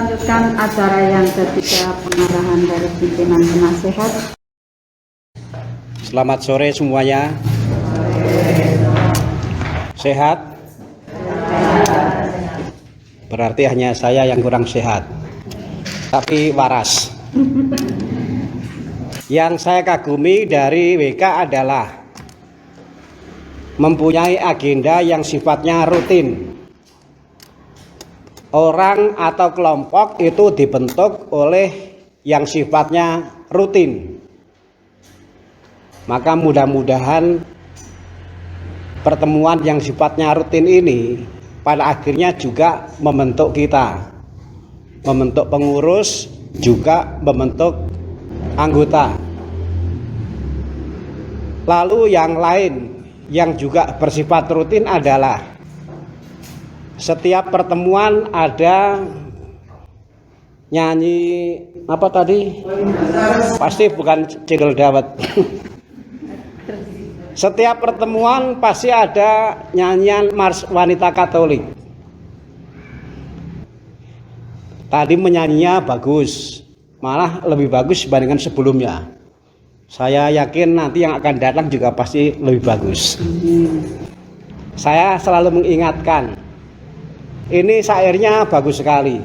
melanjutkan acara yang ketiga, pengarahan dari pimpinan penasehat. Selamat sore semuanya. Sehat? Berarti hanya saya yang kurang sehat, tapi waras. Yang saya kagumi dari WK adalah mempunyai agenda yang sifatnya rutin. Orang atau kelompok itu dibentuk oleh yang sifatnya rutin. Maka mudah-mudahan pertemuan yang sifatnya rutin ini pada akhirnya juga membentuk kita, membentuk pengurus, juga membentuk anggota. Lalu yang lain yang juga bersifat rutin adalah setiap pertemuan ada nyanyi apa tadi? Pasti bukan Cendol Dawet. Setiap pertemuan pasti ada nyanyian Mars Wanita Katolik. Tadi menyanyinya bagus, malah lebih bagus dibandingkan sebelumnya. Saya yakin nanti yang akan datang juga pasti lebih bagus. Saya selalu mengingatkan, ini syairnya bagus sekali.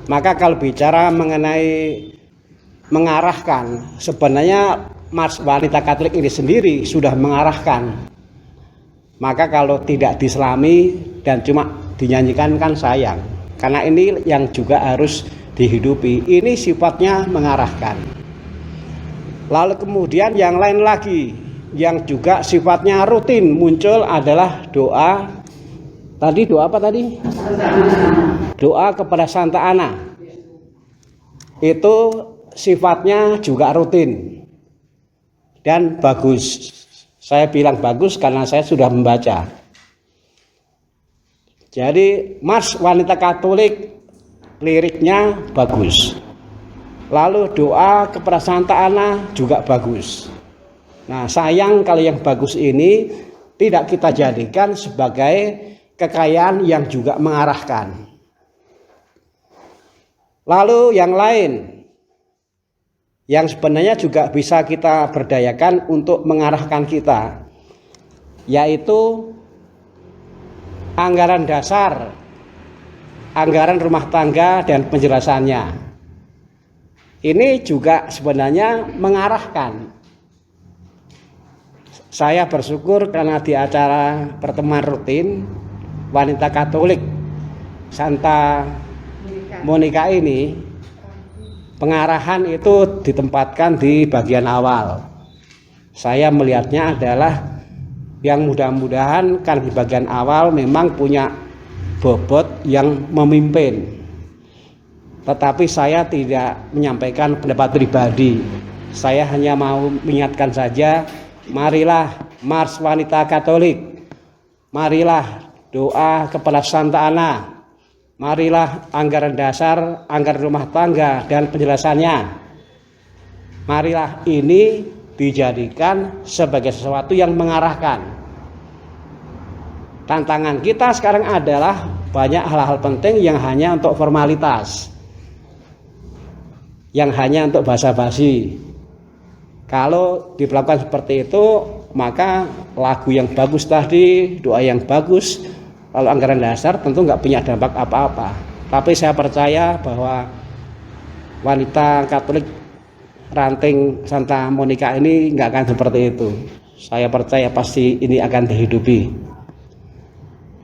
Maka kalau bicara mengenai mengarahkan, sebenarnya Mars Wanita Katolik ini sendiri sudah mengarahkan. Maka kalau tidak diselami dan cuma dinyanyikan kan sayang. Karena ini yang juga harus dihidupi. Ini sifatnya mengarahkan. Lalu kemudian yang lain lagi yang juga sifatnya rutin muncul adalah doa. Tadi doa apa tadi? Doa kepada Santa Ana. Itu sifatnya juga rutin dan bagus. Saya bilang bagus karena saya sudah membaca. Jadi Mars Wanita Katolik liriknya bagus. Lalu doa kepada Santa Ana juga bagus. Nah, sayang kalau yang bagus ini tidak kita jadikan sebagai kekayaan yang juga mengarahkan. Lalu yang lain yang sebenarnya juga bisa kita berdayakan untuk mengarahkan kita, yaitu anggaran dasar, anggaran rumah tangga dan penjelasannya. Ini juga sebenarnya mengarahkan. Saya bersyukur karena di acara pertemuan rutin Wanita Katolik Santa Monica ini, pengarahan itu ditempatkan di bagian awal. Saya melihatnya adalah yang mudah-mudahan kan di bagian awal memang punya bobot yang memimpin. Tetapi saya tidak menyampaikan pendapat pribadi. Saya hanya mau mengingatkan saja, marilah Mars Wanita Katolik, marilah doa kepada Santa Ana, marilah anggaran dasar, anggaran rumah tangga dan penjelasannya. Marilah ini dijadikan sebagai sesuatu yang mengarahkan. Tantangan kita sekarang adalah banyak hal-hal penting yang hanya untuk formalitas, yang hanya untuk basa-basi. Kalau diperlakukan seperti itu, maka lagu yang bagus tadi, doa yang bagus, lalu anggaran dasar tentu nggak punya dampak apa-apa. Tapi saya percaya bahwa Wanita Katolik ranting Santa Monica ini nggak akan seperti itu. Saya percaya pasti ini akan dihidupi.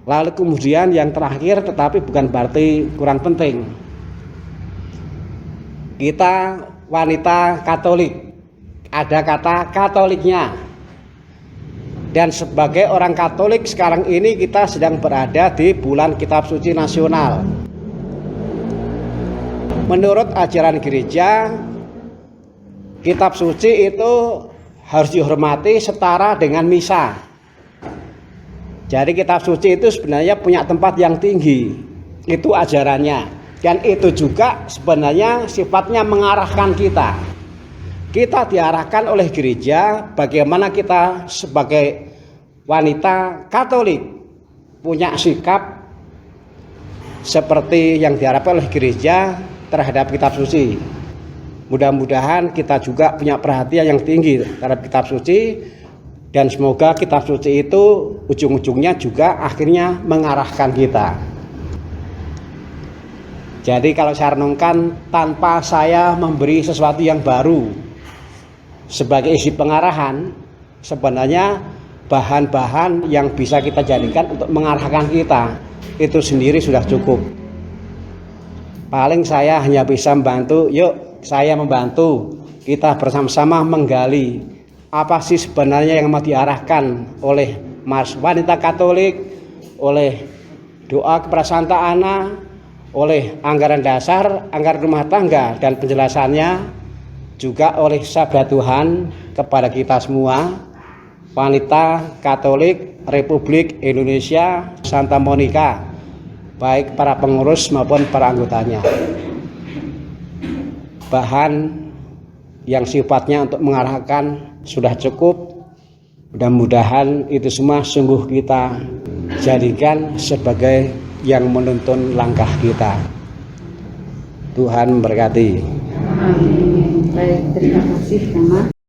Lalu kemudian yang terakhir, tetapi bukan berarti kurang penting, kita wanita Katolik, ada kata Katoliknya. Dan sebagai orang Katolik sekarang ini kita sedang berada di bulan Kitab Suci Nasional. Menurut ajaran gereja, Kitab Suci itu harus dihormati setara dengan misa. Jadi Kitab Suci itu sebenarnya punya tempat yang tinggi. Itu ajarannya. Dan itu juga sebenarnya sifatnya mengarahkan kita. Kita diarahkan oleh gereja bagaimana kita sebagai wanita Katolik punya sikap seperti yang diharapkan oleh gereja terhadap kitab suci. Mudah-mudahan kita juga punya perhatian yang tinggi terhadap kitab suci, dan semoga kitab suci itu ujung-ujungnya juga akhirnya mengarahkan kita. Jadi kalau saya renungkan, tanpa saya memberi sesuatu yang baru sebagai isi pengarahan, sebenarnya bahan-bahan yang bisa kita jadikan untuk mengarahkan kita itu sendiri sudah cukup. Paling saya hanya bisa membantu, yuk saya membantu kita bersama-sama menggali apa sih sebenarnya yang mau diarahkan oleh Mas Wanita Katolik, oleh doa kepada Santa Ana, oleh anggaran dasar, anggaran rumah tangga, dan penjelasannya juga oleh sabda Tuhan kepada kita semua, Wanita Katolik Republik Indonesia Santa Monica, baik para pengurus maupun para anggotanya. Bahan yang sifatnya untuk mengarahkan sudah cukup. Mudah-mudahan itu semua sungguh kita jadikan sebagai yang menuntun langkah kita. Tuhan memberkati. Amin. Baik, terima kasih, Mas.